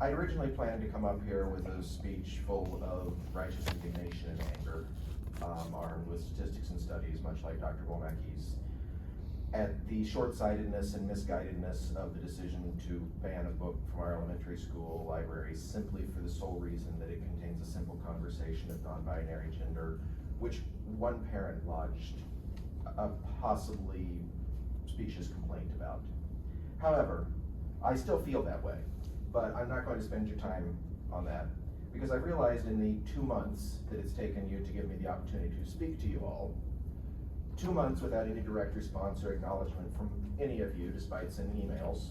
I originally planned to come up here with a speech full of righteous indignation and anger, armed with statistics and studies, much like Dr. Womack's, at the short-sightedness and misguidedness of the decision to ban a book from our elementary school library simply for the sole reason that it contains a simple conversation of non-binary gender, which one parent lodged a possibly specious complaint about. However, I still feel that way, but I'm not going to spend your time on that, because I've realized in the 2 months that it's taken you to give me the opportunity to speak to you all, 2 months without any direct response or acknowledgement from any of you, despite sending emails,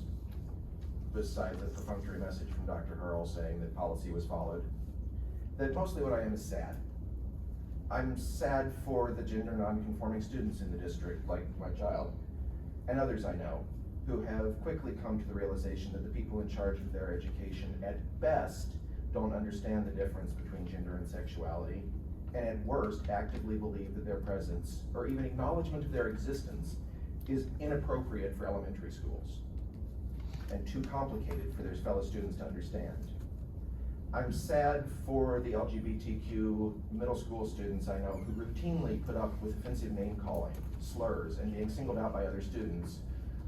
besides a perfunctory message from Dr. Hurl saying that policy was followed, that mostly what I am is sad. I'm sad for the gender non-conforming students in the district, like my child, and others I know, who have quickly come to the realization that the people in charge of their education at best don't understand the difference between gender and sexuality, and at worst actively believe that their presence, or even acknowledgement of their existence, is inappropriate for elementary schools and too complicated for their fellow students to understand. I'm sad for the LGBTQ middle school students I know who routinely put up with offensive name calling, slurs, and being singled out by other students,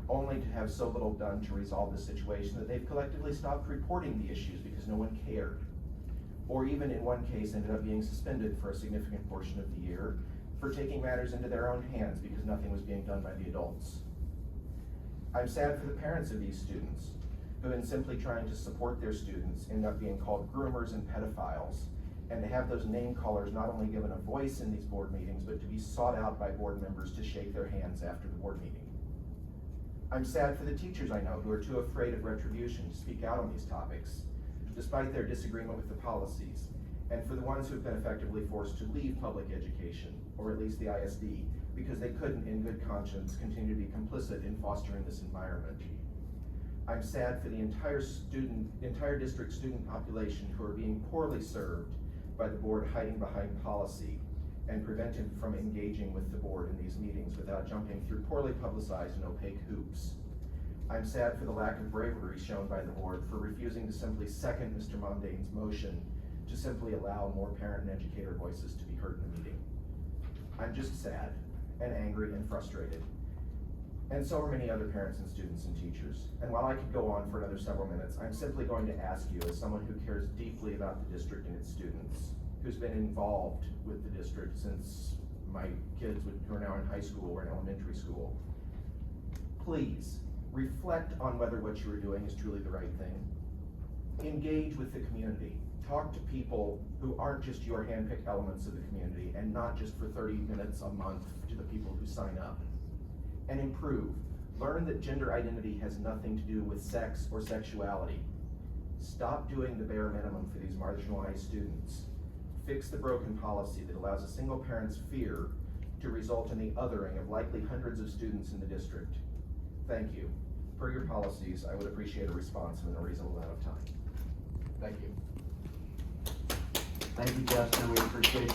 only to have so little done to resolve the situation that they've collectively stopped reporting the issues because no one cared. Or even in one case ended up being suspended for a significant portion of the year for taking matters into their own hands because nothing was being done by the adults. I'm sad for the parents of these students who, in simply trying to support their students, end up being called groomers and pedophiles, and to have those name callers not only given a voice in these board meetings, but to be sought out by board members to shake their hands after the board meeting. I'm sad for the teachers I know who are too afraid of retribution to speak out on these topics, despite their disagreement with the policies, and for the ones who have been effectively forced to leave public education, or at least the ISD, because they couldn't in good conscience continue to be complicit in fostering this environment. I'm sad for the entire district student population who are being poorly served by the board hiding behind policy and prevented from engaging with the board in these meetings without jumping through poorly publicized and opaque hoops. I'm sad for the lack of bravery shown by the board for refusing to simply second Mr. Mondane's motion to simply allow more parent and educator voices to be heard in the meeting. I'm just sad and angry and frustrated. And so are many other parents and students and teachers. And while I could go on for another several minutes, I'm simply going to ask you, as someone who cares deeply about the district and its students, who's been involved with the district since my kids who are now in high school or in elementary school, please reflect on whether what you are doing is truly the right thing. Engage with the community. Talk to people who aren't just your hand-picked elements of the community and not just for 30 minutes a month to the people who sign up. And improve. Learn that gender identity has nothing to do with sex or sexuality. Stop doing the bare minimum for these marginalized students. Fix the broken policy that allows a single parent's fear to result in the othering of likely hundreds of students in the district. Thank you. Per your policies, I would appreciate a response in a reasonable amount of time. Thank you. Thank you, Justin. We appreciate your